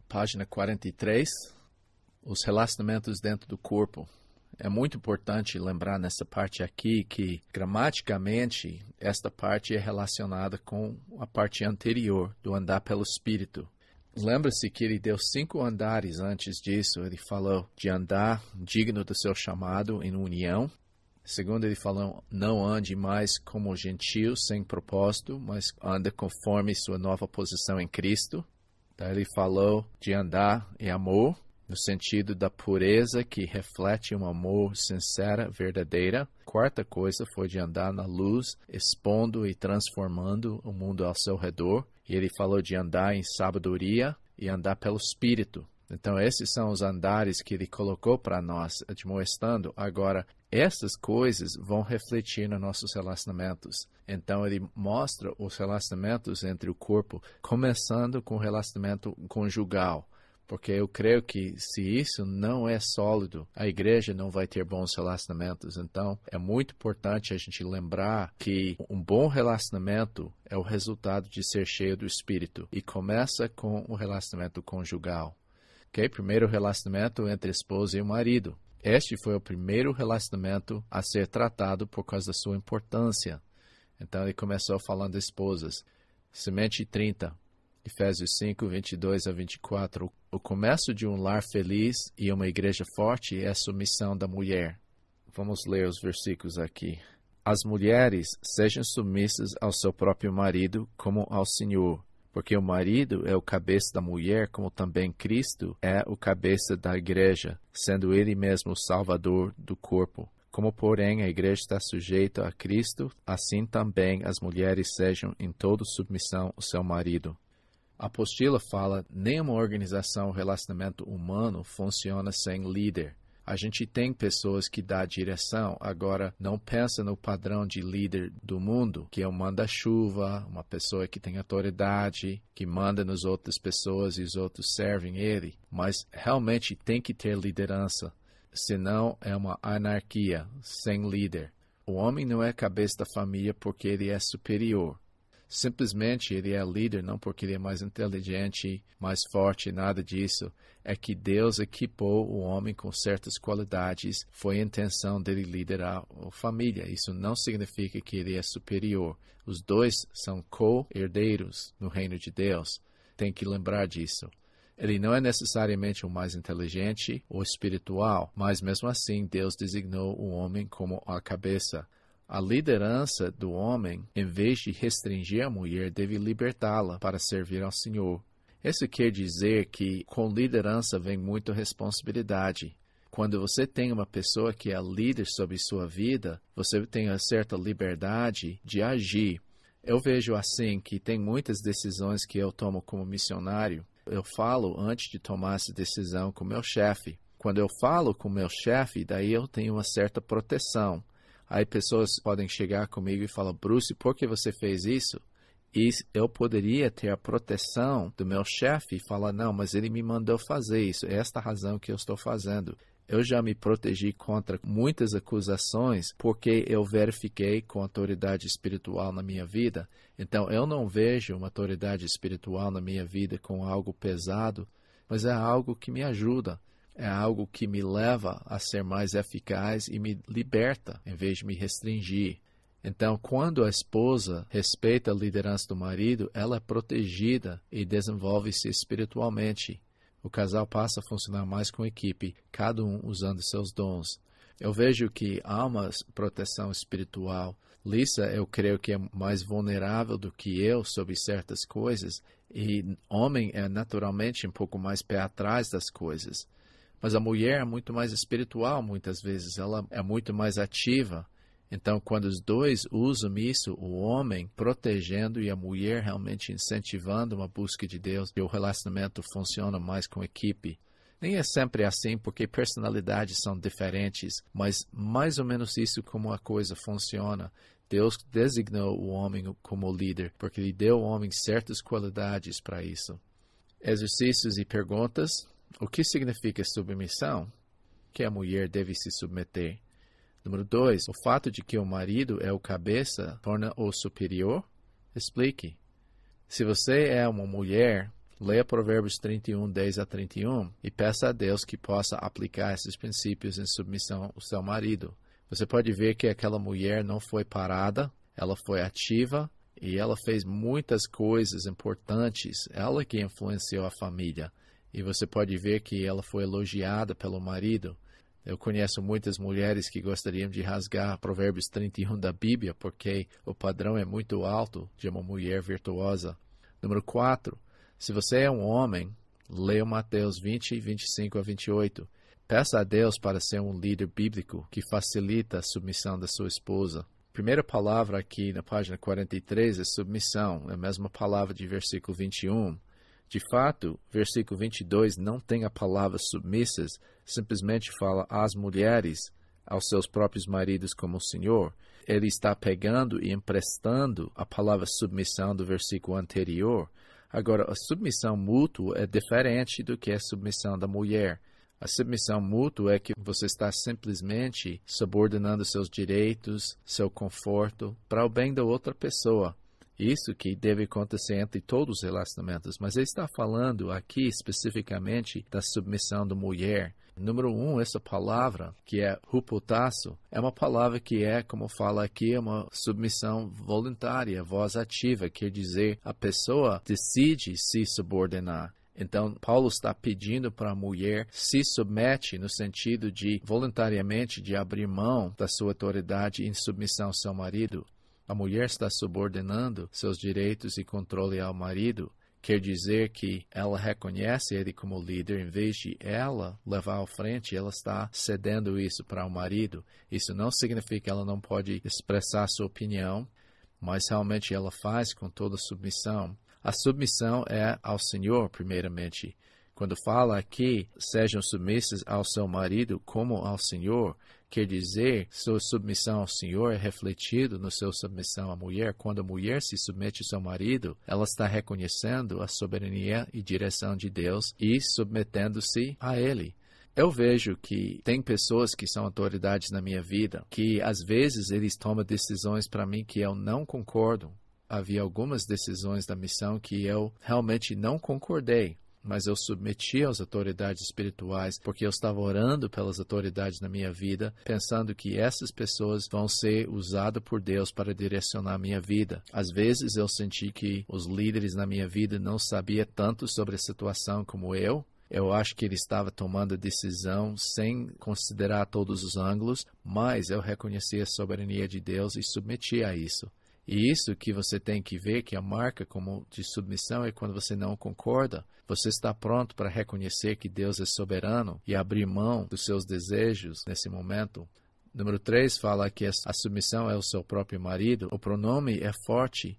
página 43, os relacionamentos dentro do corpo. É muito importante lembrar nessa parte aqui que, gramaticamente, esta parte é relacionada com a parte anterior do andar pelo Espírito. Lembra-se que ele deu 5 andares antes disso. Ele falou de andar digno do seu chamado em união. Segundo, ele falou, não ande mais como gentil, sem propósito, mas anda conforme sua nova posição em Cristo. Daí ele falou de andar em amor, no sentido da pureza que reflete um amor sincero, verdadeira. Quarta coisa foi de andar na luz, expondo e transformando o mundo ao seu redor. E ele falou de andar em sabedoria e andar pelo Espírito. Então, esses são os andares que ele colocou para nós, admoestando. Agora, essas coisas vão refletir nos nossos relacionamentos. Então, ele mostra os relacionamentos entre o corpo, começando com o relacionamento conjugal. Porque eu creio que se isso não é sólido, a igreja não vai ter bons relacionamentos. Então, é muito importante a gente lembrar que um bom relacionamento é o resultado de ser cheio do Espírito. E começa com o relacionamento conjugal. Okay? Primeiro relacionamento entre a esposa e o marido. Este foi o primeiro relacionamento a ser tratado por causa da sua importância. Então, ele começou falando de esposas. Semente 30. Efésios 5, 22 a 24. O começo de um lar feliz e uma igreja forte é a submissão da mulher. Vamos ler os versículos aqui. As mulheres sejam submissas ao seu próprio marido como ao Senhor, porque o marido é o cabeça da mulher, como também Cristo é o cabeça da igreja, sendo ele mesmo o salvador do corpo. Como, porém, a igreja está sujeita a Cristo, assim também as mulheres sejam em toda submissão ao seu marido. A apostila fala, nenhuma organização ou relacionamento humano funciona sem líder. A gente tem pessoas que dão direção, agora não pensa no padrão de líder do mundo, que é um manda-chuva, uma pessoa que tem autoridade, que manda nas outras pessoas e os outros servem ele. Mas realmente tem que ter liderança, senão é uma anarquia, sem líder. O homem não é cabeça da família porque ele é superior. Simplesmente ele é líder, não porque ele é mais inteligente, mais forte, nada disso. É que Deus equipou o homem com certas qualidades. Foi a intenção dele liderar a família. Isso não significa que ele é superior. Os dois são co-herdeiros no reino de Deus. Tem que lembrar disso. Ele não é necessariamente o mais inteligente ou espiritual, mas mesmo assim Deus designou o homem como a cabeça. A liderança do homem, em vez de restringir a mulher, deve libertá-la para servir ao Senhor. Isso quer dizer que com liderança vem muita responsabilidade. Quando você tem uma pessoa que é líder sobre sua vida, você tem uma certa liberdade de agir. Eu vejo assim que tem muitas decisões que eu tomo como missionário. Eu falo antes de tomar essa decisão com meu chefe. Quando eu falo com meu chefe, daí eu tenho uma certa proteção. Aí pessoas podem chegar comigo e falar, Bruce, por que você fez isso? E eu poderia ter a proteção do meu chefe e falar, não, mas ele me mandou fazer isso, é esta a razão que eu estou fazendo. Eu já me protegi contra muitas acusações porque eu verifiquei com autoridade espiritual na minha vida. Então, eu não vejo uma autoridade espiritual na minha vida com algo pesado, mas é algo que me ajuda. É algo que me leva a ser mais eficaz e me liberta, em vez de me restringir. Então, quando a esposa respeita a liderança do marido, ela é protegida e desenvolve-se espiritualmente. O casal passa a funcionar mais com equipe, cada um usando seus dons. Eu vejo que há uma proteção espiritual. Lisa, eu creio que é mais vulnerável do que eu sobre certas coisas, e homem é naturalmente um pouco mais pé atrás das coisas. Mas a mulher é muito mais espiritual, muitas vezes. Ela é muito mais ativa. Então, quando os dois usam isso, o homem protegendo e a mulher realmente incentivando uma busca de Deus, e o relacionamento funciona mais com equipe. Nem é sempre assim, porque personalidades são diferentes, mas mais ou menos isso como a coisa funciona. Deus designou o homem como líder, porque ele deu ao homem certas qualidades para isso. Exercícios e perguntas. O que significa submissão? Que a mulher deve se submeter. Número 2. O fato de que o marido é o cabeça torna-o superior? Explique. Se você é uma mulher, Leia Provérbios 31, 10 a 31 e peça a Deus que possa aplicar esses princípios em submissão ao seu marido. Você pode ver que aquela mulher não foi parada, ela foi ativa e ela fez muitas coisas importantes. Ela que influenciou a família. E você pode ver que ela foi elogiada pelo marido. Eu conheço muitas mulheres que gostariam de rasgar Provérbios 31 da Bíblia, porque o padrão é muito alto de uma mulher virtuosa. Número 4. Se você é um homem, leia Mateus 20, 25 a 28. Peça a Deus para ser um líder bíblico que facilita a submissão da sua esposa. A primeira palavra aqui na página 43 é submissão, é a mesma palavra de versículo 21. De fato, versículo 22 não tem a palavra submissas, simplesmente fala às mulheres, aos seus próprios maridos como o Senhor. Ele está pegando e emprestando a palavra submissão do versículo anterior. Agora, a submissão mútua é diferente do que a submissão da mulher. A submissão mútua é que você está simplesmente subordinando seus direitos, seu conforto, para o bem da outra pessoa. Isso que deve acontecer entre todos os relacionamentos, mas ele está falando aqui especificamente da submissão da mulher. Número 1, essa palavra, que é hupotasso, é uma palavra que é, como fala aqui, uma submissão voluntária, voz ativa, quer dizer, a pessoa decide se subordinar. Então, Paulo está pedindo para a mulher se submete no sentido de, voluntariamente, de abrir mão da sua autoridade em submissão ao seu marido. A mulher está subordinando seus direitos e controle ao marido. Quer dizer que ela reconhece ele como líder, em vez de ela levar à frente, ela está cedendo isso para o marido. Isso não significa que ela não pode expressar sua opinião, mas realmente ela faz com toda submissão. A submissão é ao Senhor, primeiramente. Quando fala aqui, sejam submissas ao seu marido como ao Senhor, quer dizer, sua submissão ao Senhor é refletido na sua submissão à mulher. Quando a mulher se submete ao seu marido, ela está reconhecendo a soberania e direção de Deus e submetendo-se a Ele. Eu vejo que tem pessoas que são autoridades na minha vida, que às vezes eles tomam decisões para mim que eu não concordo. Havia algumas decisões da missão que eu realmente não concordei, mas eu submeti às autoridades espirituais porque eu estava orando pelas autoridades na minha vida, pensando que essas pessoas vão ser usadas por Deus para direcionar a minha vida. Às vezes eu senti que os líderes na minha vida não sabiam tanto sobre a situação como eu. Eu acho que ele estava tomando a decisão sem considerar todos os ângulos, mas eu reconheci a soberania de Deus e submeti a isso. E isso que você tem que ver, que a marca como de submissão é quando você não concorda. Você está pronto para reconhecer que Deus é soberano e abrir mão dos seus desejos nesse momento. Número 3 fala que a submissão é o seu próprio marido. O pronome é forte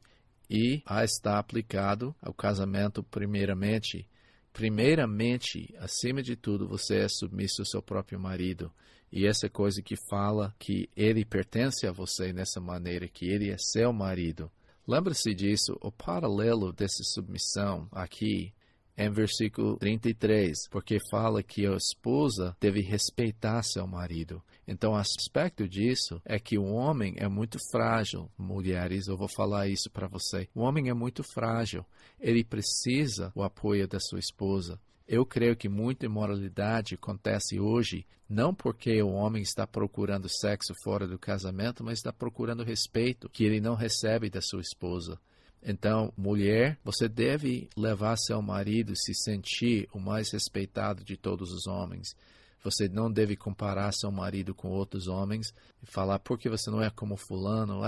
e está aplicado ao casamento primeiramente. Primeiramente, acima de tudo, você é submisso ao seu próprio marido. E essa coisa que fala que ele pertence a você nessa maneira, que ele é seu marido. Lembra-se disso, o paralelo dessa submissão aqui é em versículo 33, porque fala que a esposa deve respeitar seu marido. Então, o aspecto disso é que o homem é muito frágil. Mulheres, eu vou falar isso para você. O homem é muito frágil. Ele precisa do apoio da sua esposa. Eu creio que muita imoralidade acontece hoje, não porque o homem está procurando sexo fora do casamento, mas está procurando respeito que ele não recebe da sua esposa. Então, mulher, você deve levar seu marido a se sentir o mais respeitado de todos os homens. Você não deve comparar seu marido com outros homens e falar, por que você não é como fulano?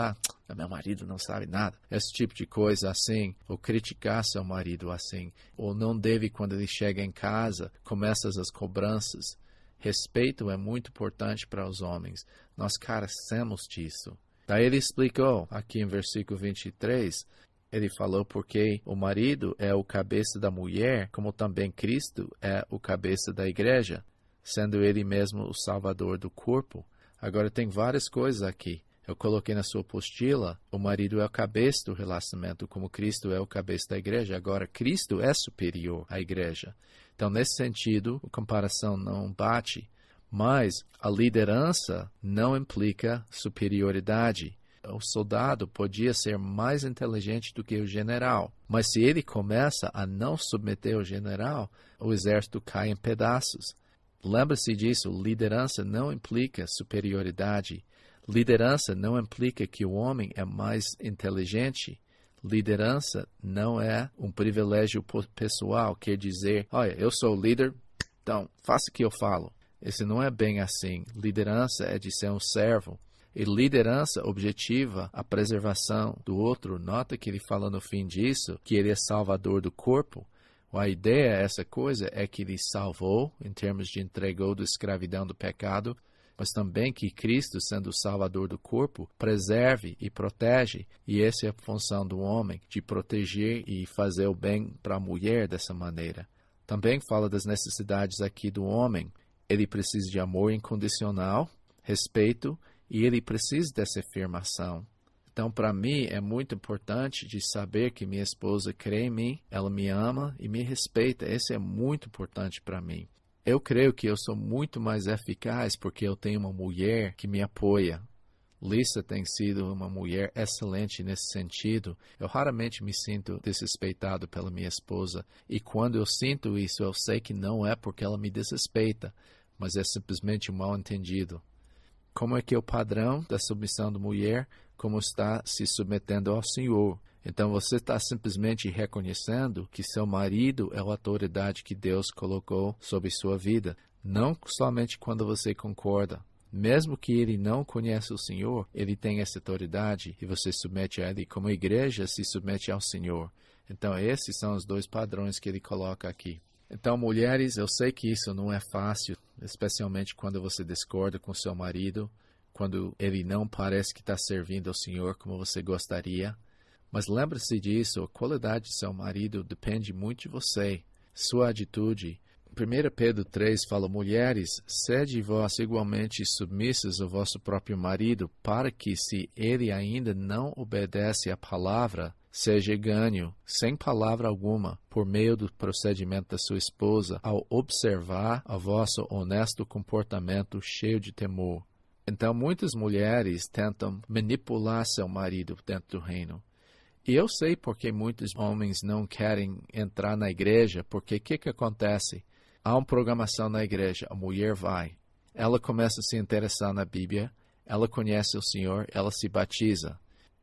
Meu marido não sabe nada. Esse tipo de coisa assim, ou criticar seu marido assim. Ou não deve, quando ele chega em casa, começar as cobranças. Respeito é muito importante para os homens. Nós carecemos disso. Daí ele explicou, aqui em versículo 23, ele falou porque o marido é o cabeça da mulher, como também Cristo é o cabeça da igreja, sendo ele mesmo o salvador do corpo. Agora tem várias coisas aqui. Eu coloquei na sua apostila, o marido é o cabeça do relacionamento, como Cristo é o cabeça da igreja. Agora, Cristo é superior à igreja. Então, nesse sentido, a comparação não bate, mas a liderança não implica superioridade. o soldado podia ser mais inteligente do que o general. Mas se ele começa a não submeter o general, o exército cai em pedaços. Lembre-se disso, liderança não implica superioridade. Liderança não implica que o homem é mais inteligente. Liderança não é um privilégio pessoal, quer dizer, olha, eu sou o líder, então faça o que eu falo. Isso não é bem assim. Liderança é de ser um servo. E liderança objetiva a preservação do outro. Nota que ele fala no fim disso, que ele é salvador do corpo. A ideia, essa coisa, é que ele salvou, em termos de entregou da escravidão do pecado, mas também que Cristo, sendo o salvador do corpo, preserve e protege. E essa é a função do homem, de proteger e fazer o bem para a mulher dessa maneira. Também fala das necessidades aqui do homem. Ele precisa de amor incondicional, respeito, e ele precisa dessa afirmação. Então, para mim, é muito importante de saber que minha esposa crê em mim, ela me ama e me respeita. Isso é muito importante para mim. Eu creio que eu sou muito mais eficaz porque eu tenho uma mulher que me apoia. Lisa tem sido uma mulher excelente nesse sentido. Eu raramente me sinto desrespeitado pela minha esposa. E quando eu sinto isso, eu sei que não é porque ela me desrespeita, mas é simplesmente um mal-entendido. Como é que é o padrão da submissão da mulher? Como está se submetendo ao Senhor. Então você está simplesmente reconhecendo que seu marido é a autoridade que Deus colocou sobre sua vida. Não somente quando você concorda. Mesmo que ele não conheça o Senhor, ele tem essa autoridade e você submete a ele. Como a igreja se submete ao Senhor. Então esses são os dois padrões que ele coloca aqui. Então, mulheres, eu sei que isso não é fácil, especialmente quando você discorda com seu marido, quando ele não parece que está servindo ao Senhor como você gostaria. Mas lembre-se disso, a qualidade de seu marido depende muito de você, sua atitude. 1 Pedro 3 fala, mulheres, sede vós igualmente submissas ao vosso próprio marido, para que, se ele ainda não obedece à palavra, seja ganho, sem palavra alguma, por meio do procedimento da sua esposa, ao observar o vosso honesto comportamento cheio de temor. Então, muitas mulheres tentam manipular seu marido dentro do reino. E eu sei porque muitos homens não querem entrar na igreja, porque o que acontece? Há uma programação na igreja, a mulher vai, ela começa a se interessar na Bíblia, ela conhece o Senhor, ela se batiza.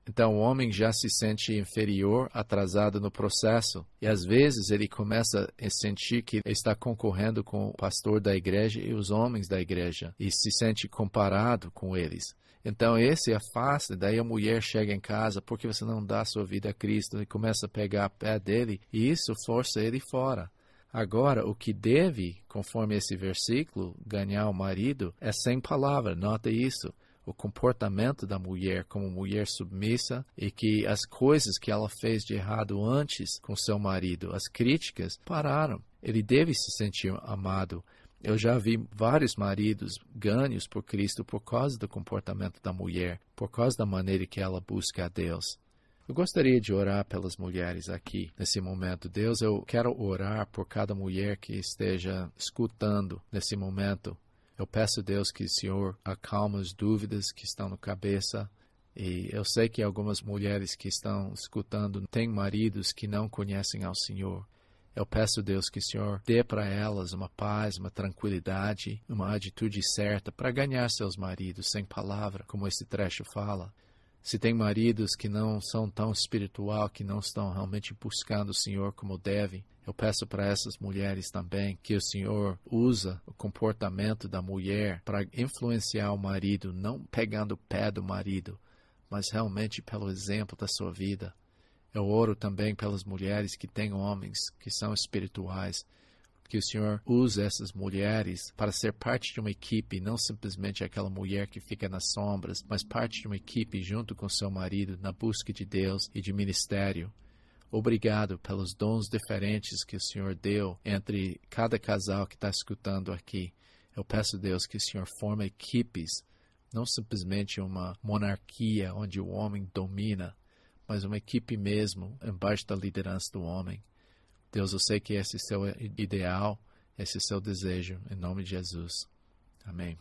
Então o homem já se sente inferior, atrasado no processo, e às vezes ele começa a sentir que ele está concorrendo com o pastor da igreja e os homens da igreja, e se sente comparado com eles. Então esse afasta, daí a mulher chega em casa, porque você não dá sua vida a Cristo, e começa a pegar a pé dele, e isso força ele fora. Agora, o que deve, conforme esse versículo, ganhar o marido, é sem palavra, nota isso. O comportamento da mulher como mulher submissa e que as coisas que ela fez de errado antes com seu marido, as críticas, pararam. Ele deve se sentir amado. Eu já vi vários maridos ganhos por Cristo por causa do comportamento da mulher, por causa da maneira que ela busca a Deus. Eu gostaria de orar pelas mulheres aqui, nesse momento. Deus, eu quero orar por cada mulher que esteja escutando nesse momento. Eu peço, Deus, que o Senhor acalme as dúvidas que estão na cabeça. E eu sei que algumas mulheres que estão escutando têm maridos que não conhecem ao Senhor. Eu peço, Deus, que o Senhor dê para elas uma paz, uma tranquilidade, uma atitude certa para ganhar seus maridos sem palavra, como esse trecho fala. Se tem maridos que não são tão espiritual, que não estão realmente buscando o Senhor como devem, eu peço para essas mulheres também que o Senhor usa o comportamento da mulher para influenciar o marido, não pegando o pé do marido, mas realmente pelo exemplo da sua vida. Eu oro também pelas mulheres que têm homens que são espirituais, que o Senhor use essas mulheres para ser parte de uma equipe, não simplesmente aquela mulher que fica nas sombras, mas parte de uma equipe junto com seu marido na busca de Deus e de ministério. Obrigado pelos dons diferentes que o Senhor deu entre cada casal que está escutando aqui. Eu peço, Deus, que o Senhor forme equipes, não simplesmente uma monarquia onde o homem domina, mas uma equipe mesmo, embaixo da liderança do homem. Deus, eu sei que esse é o seu ideal, esse é o seu desejo, em nome de Jesus. Amém.